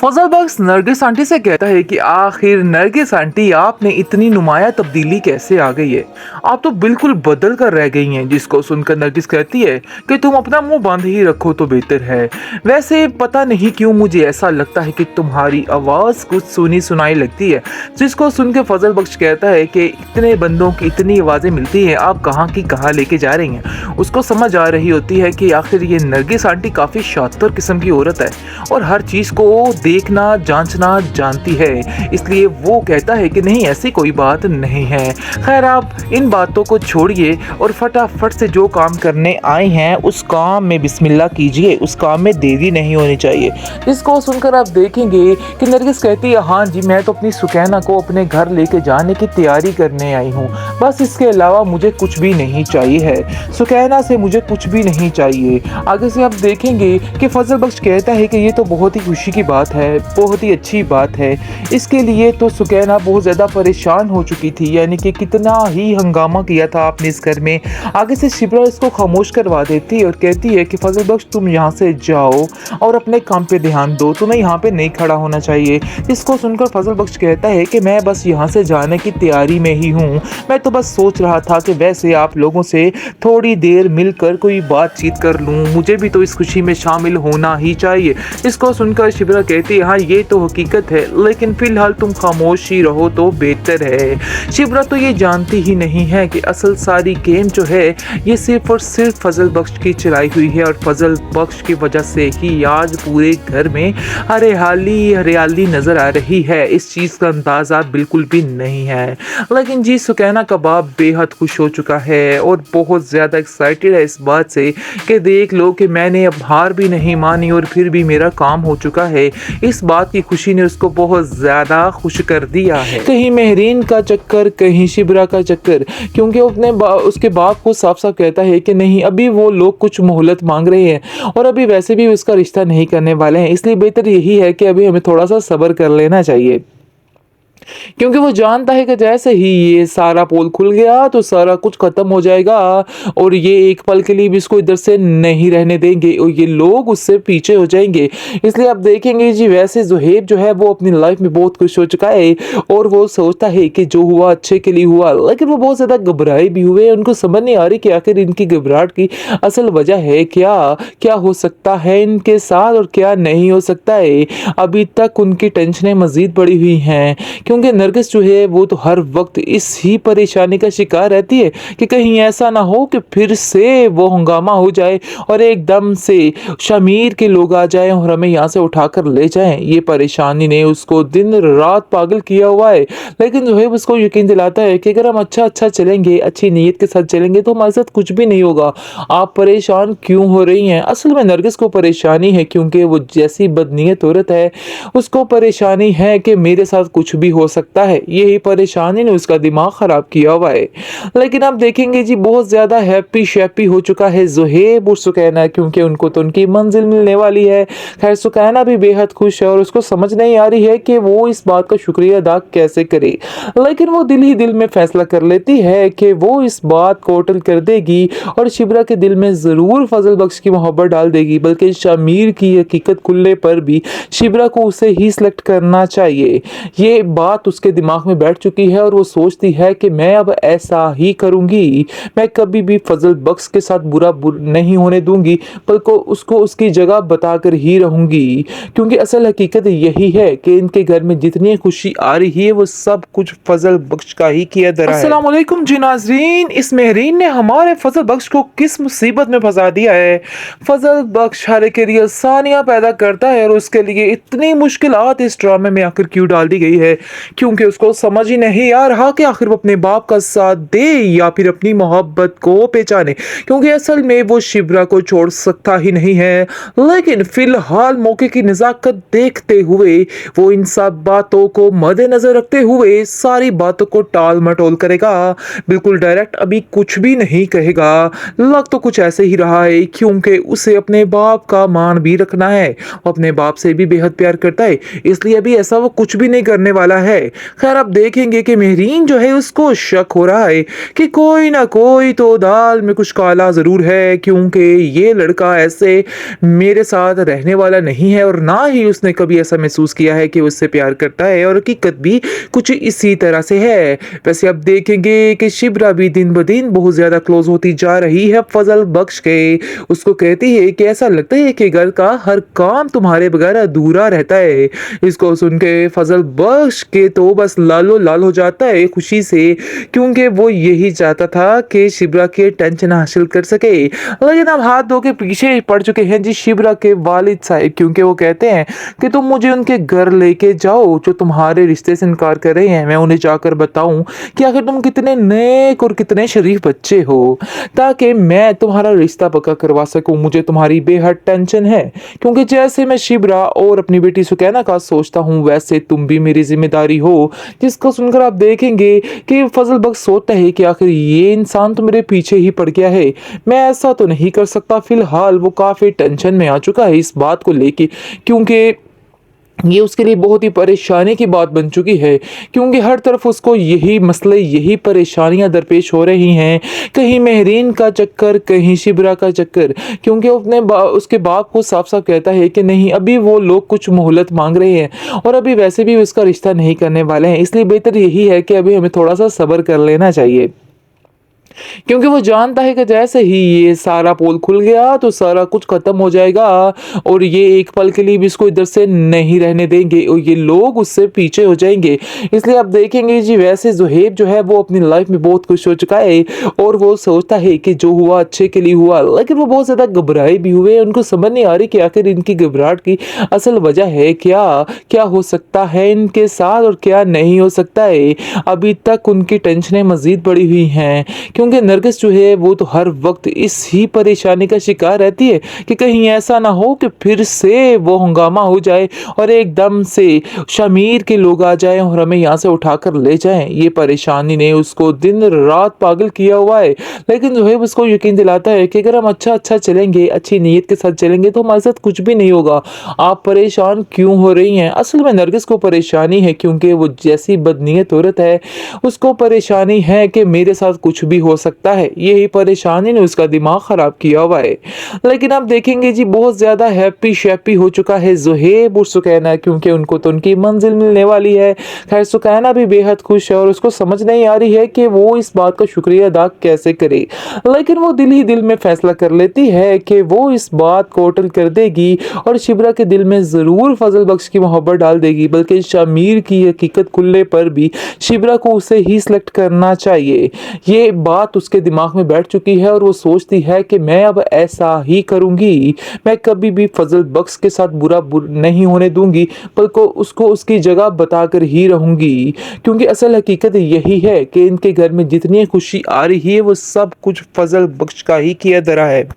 फजल बख्श Nargis aunty से कहता है कि आखिर नरगिस आंटी आपने इतनी नुमाया तब्दीली कैसे आ गई है। आप तो बिल्कुल बदल कर रह गई हैं। जिसको सुनकर नरगिस कहती है कि तुम अपना मुंह बंद ही रखो तो बेहतर है। वैसे पता नहीं क्यों मुझे ऐसा लगता है कि तुम्हारी आवाज़ कुछ सुनी सुनाई लगती है। जिसको सुनकर फजल बख्श कहता है कि इतने बंदों की इतनी आवाज़ें मिलती हैं, आप कहाँ की कहाँ लेके जा रही हैं। उसको समझ आ रही होती है कि आखिर ये नरगिस आंटी काफ़ी शातिर किस्म की औरत है और हर चीज़ को देखना जांचना जानती है। इसलिए वो कहता है कि नहीं, ऐसी कोई बात नहीं है। खैर, आप इन बातों को छोड़िए और फटाफट से जो काम करने आए हैं उस काम में बिस्मिल्लाह कीजिए। उस काम में देरी नहीं होनी चाहिए। इसको सुनकर आप देखेंगे कि नरगिस कहती है, हाँ जी, मैं तो अपनी सुकैना को अपने घर लेके जाने की तैयारी करने आई हूँ। बस इसके अलावा मुझे कुछ भी नहीं चाहिए है। सुकैना से मुझे कुछ भी नहीं चाहिए। आगे से आप देखेंगे कि फजल बख्श कहता है कि ये तो बहुत ही खुशी की बात है, बहुत ही अच्छी बात है। इसके लिए तो सुकैना बहुत ज़्यादा परेशान हो चुकी थी, यानी कि कितना ही हंगामा किया था आपने इस घर में। आगे से शिबरा इसको खामोश करवा देती है और कहती है कि फजल बख्श, तुम यहाँ से जाओ और अपने काम पे ध्यान दो, तुम्हें यहाँ पे नहीं खड़ा होना चाहिए। इसको सुनकर फजल बख्श कहता है कि मैं बस यहाँ से जाने की तैयारी में ही हूँ। मैं तो बस सोच रहा था कि वैसे आप लोगों से थोड़ी देर मिलकर कोई बातचीत कर लूँ, मुझे भी तो इस खुशी में शामिल होना ही चाहिए। इसको सुनकर शिबरा कहती है, हाँ ये तो हकीकत है, लेकिन फिलहाल तुम खामोश ही रहो तो बेहतर है। शिबरा तो ये जानती ही नहीं है कि असल सारी गेम जो है ये सिर्फ और सिर्फ फजल बख्श की चलाई हुई है और फजल बख्श की वजह से ही आज पूरे घर में हरियाली हरियाली नजर आ रही है। इस चीज़ का अंदाज़ा बिल्कुल भी नहीं है। लेकिन जी, सुकैना का बाप बेहद खुश हो चुका है और बहुत ज़्यादा एक्साइटेड है इस बात से कि देख लो कि मैंने अब हार भी नहीं मानी और फिर भी मेरा काम हो चुका है। इस बात की खुशी ने उसको बहुत ज़्यादा खुश कर दिया है। कहीं मेहरीन का चक्कर, कहीं शिबरा का चक्कर, क्योंकि उसके बाप को साफ साफ कहता है कि नहीं, अभी वो लोग कुछ मोहलत मांग रहे हैं और अभी वैसे भी उसका रिश्ता नहीं करने वाले हैं। इसलिए बेहतर यही है कि अभी हमें थोड़ा सा सब्र कर लेना चाहिए, क्योंकि वो जानता है कि जैसे ही ये सारा पोल खुल गया तो सारा कुछ खत्म हो जाएगा और ये एक पल के लिए भी इसको इधर से नहीं रहने देंगे और ये लोग उससे पीछे हो जाएंगे। इसलिए आप देखेंगे जी, वैसे ज़ुहैब जो है वो अपनी लाइफ में बहुत खुश हो चुका है और वो सोचता है कि जो हुआ अच्छे के लिए हुआ, लेकिन वो बहुत ज़्यादा घबराए भी हुए। उनको समझ नहीं आ रही कि आखिर इनकी घबराहट की असल वजह है क्या, क्या हो सकता है इनके साथ और क्या नहीं हो सकता है। अभी तक उनकी टेंशनें मज़ीद बढ़ी हुई हैं, क्योंकि नरगिस जो है वो तो हर वक्त इस ही परेशानी का शिकार रहती है कि कहीं ऐसा ना हो कि फिर से वो हंगामा हो जाए और एकदम से शमीर के लोग आ जाएं और हमें यहाँ से उठाकर ले जाएं। ये परेशानी ने उसको दिन रात पागल किया हुआ है। लेकिन जो है उसको यकीन दिलाता है कि अगर हम अच्छा चलेंगे, अच्छी नीयत के साथ चलेंगे तो हमारे साथ कुछ भी नहीं होगा। आप परेशान क्यों हो रही हैं? असल में नरगिस को परेशानी है क्योंकि वो जैसी बदनीयत औरत है, उसको परेशानी है कि मेरे साथ कुछ भी हो सकता है। यही परेशानी ने उसका दिमाग खराब किया हुआ है। लेकिन आप देखेंगे जी, बहुत ज्यादा हैप्पी शैप्पी हो चुका है ज़ुहैब और सुकैना, क्योंकि उनको तो उनकी मंजिल मिलने वाली है। खैर, सुकैना भी बेहद खुश है और उसको समझ नहीं आ रही है कि वो इस बात का शुक्रिया अदा कैसे करे। लेकिन वो दिल ही दिल में फैसला कर लेती है कि वो इस बात को होटल कर देगी और शिबरा के दिल में जरूर फजल बख्श की मोहब्बत डाल देगी, बल्कि शमीर की हकीकत खुलने पर भी शिबरा को उसे ही सिलेक्ट करना चाहिए। ये बात उसके दिमाग में बैठ चुकी है और वो सोचती है कि मैं अब ऐसा ही करूंगी। मैं कभी भी फजल बख्श के साथ बुरा नहीं होने दूंगी, बल्कि उसको उसकी जगह बताकर ही रहूंगी, क्योंकि असल हकीकत यही है कि इनके घर में जितनी खुशी आ रही है वो सब कुछ फजल बख्श का ही किया धरा है। अस्सलाम वालेकुम जी नाज़रीन, इस मेहरीन ने हमारे फजल बख्श को किस मुसीबत में फंसा दिया है। फजल बख्श हर के लिए आसानियां पैदा करता है और उसके लिए इतनी मुश्किलात इस ड्रामे में आखिर क्यों डाल दी गई है, क्योंकि उसको समझ ही नहीं आ रहा कि आखिर वो अपने बाप का साथ दे या फिर अपनी मोहब्बत को पहचाने, क्योंकि असल में वो शिबरा को छोड़ सकता ही नहीं है। लेकिन फिलहाल मौके की नज़ाकत देखते हुए वो इन सब बातों को मद्देनजर रखते हुए सारी बातों को टाल मटोल करेगा। बिल्कुल डायरेक्ट अभी कुछ भी नहीं कहेगा। लग तो कुछ ऐसे ही रहा है, क्योंकि उसे अपने बाप का मान भी रखना है, अपने बाप से भी बेहद प्यार करता है, इसलिए अभी ऐसा वो कुछ भी नहीं करने वाला है। खैर आप देखेंगे कि मेहरीन जो है उसको शक हो रहा है कि कोई ना कोई तो दाल में कुछ काला ज़रूर है, क्योंकि ये लड़का ऐसे मेरे साथ रहने वाला नहीं है और ना ही उसने कभी ऐसा महसूस किया है कि उससे प्यार करता है, और हकीकत भी कुछ इसी तरह से है। वैसे आप देखेंगे कि शिब्रा भी दिन ब दिन बहुत ज़्यादा क्लोज होती जा रही है फजल बख्श के। उसको कहती है कि ऐसा लगता है कि घर का हर काम तुम्हारे बगैर अधूरा रहता है। इसको सुन के फजल बख्श के तो बस लालो लाल हो जाता है खुशी से, क्योंकि वो यही चाहता था कि शिब्रा के टेंशन हासिल कर सके। लेकिन अब हाथ धो के पीछे पड़ चुके हैं जी शिब्रा के वालिद साहब, क्योंकि वो कहते हैं कि तुम मुझे उनके घर लेके जाओ जो तुम्हारे रिश्ते से इनकार कर रहे हैं। मैं उन्हें जाकर बताऊं कि आखिर तुम कितने नेक और कितने शरीफ बच्चे हो, ताकि मैं तुम्हारा रिश्ता पक्का करवा सकूं। मुझे तुम्हारी बेहद टेंशन है, क्योंकि जैसे मैं शिब्रा और अपनी बेटी सुकैना का सोचता हूं वैसे तुम भी मेरी जिम्मेदारी हो। जिसको सुनकर आप देखेंगे कि फजल बख्श सोचता है कि आखिर ये इंसान तो मेरे पीछे ही पड़ गया है, मैं ऐसा तो नहीं कर सकता। फिलहाल वो काफ़ी टेंशन में आ चुका है इस बात को लेके, क्योंकि ये उसके लिए बहुत ही परेशानी की बात बन चुकी है, क्योंकि हर तरफ उसको यही मसले यही परेशानियां दरपेश हो रही हैं। कहीं मेहरीन का चक्कर, कहीं शिब्रा का चक्कर, क्योंकि उसके बाप को साफ साफ कहता है कि नहीं, अभी वो लोग कुछ मोहलत मांग रहे हैं और अभी वैसे भी उसका रिश्ता नहीं करने वाले हैं, इसलिए बेहतर यही है कि अभी हमें थोड़ा सा सब्र कर लेना चाहिए। क्योंकि वो जानता है कि जैसे ही ये सारा पोल खुल गया तो सारा कुछ खत्म हो जाएगा और ये एक पल के लिए भी इसको इधर से नहीं रहने देंगे और ये लोग उससे पीछे हो जाएंगे। इसलिए आप देखेंगे जी, वैसे ज़ुहैब जो है वो अपनी लाइफ में बहुत खुश हो चुका है और वो सोचता है कि जो हुआ अच्छे के लिए हुआ, लेकिन वो बहुत ज़्यादा घबराए भी हुए। उनको समझ नहीं आ रही कि आखिर इनकी घबराहट की असल वजह है क्या, क्या हो सकता है इनके साथ और क्या नहीं हो सकता है। अभी तक उनकी टेंशनें मज़ीद बढ़ी हुई हैं, क्योंकि नरगिस जो है वो तो हर वक्त इस ही परेशानी का शिकार रहती है कि कहीं ऐसा ना हो कि फिर से वो हंगामा हो जाए और एकदम से शमीर के लोग आ जाएं और हमें यहाँ से उठाकर ले जाएं। ये परेशानी ने उसको दिन रात पागल किया हुआ है, लेकिन जो है उसको यकीन दिलाता है कि अगर हम अच्छा चलेंगे, अच्छी नीयत के साथ चलेंगे तो हमारे साथ कुछ भी नहीं होगा। आप परेशान क्यों हो रही हैं? असल में नरगिस को परेशानी है, क्योंकि वो जैसी बदनीयत औरत है उसको परेशानी है कि मेरे साथ कुछ भी हो सकता है। यही परेशानी ने उसका दिमाग खराब किया हुआ है। लेकिन आप देखेंगे जी, बहुत ज्यादा हैप्पी शैप्पी हो चुका है ज़ुहैब और सुकैना, क्योंकि उनको तो उनकी मंजिल मिलने वाली है। खैर सुकैना भी बेहद खुश है और उसको समझ नहीं आ रही है कि वो इस बात का शुक्रिया अदा कैसे करे, लेकिन वो दिल ही दिल में फैसला कर लेती है कि वो इस बात को होटल कर देगी और शिब्रा के दिल में जरूर फजल बख्श की मोहब्बत डाल देगी, बल्कि शमीर की हकीकत खुलने पर भी शिब्रा को उसे ही सिलेक्ट करना चाहिए। ये बात उसके दिमाग में बैठ चुकी है और वो सोचती है कि मैं अब ऐसा ही करूंगी। मैं कभी भी फजल बख्श के साथ बुरा नहीं होने दूंगी, बल्कि उसको उसकी जगह बताकर ही रहूंगी, क्योंकि असल हकीकत यही है कि इनके घर में जितनी खुशी आ रही है वो सब कुछ फजल बख्श का ही किया धरा है।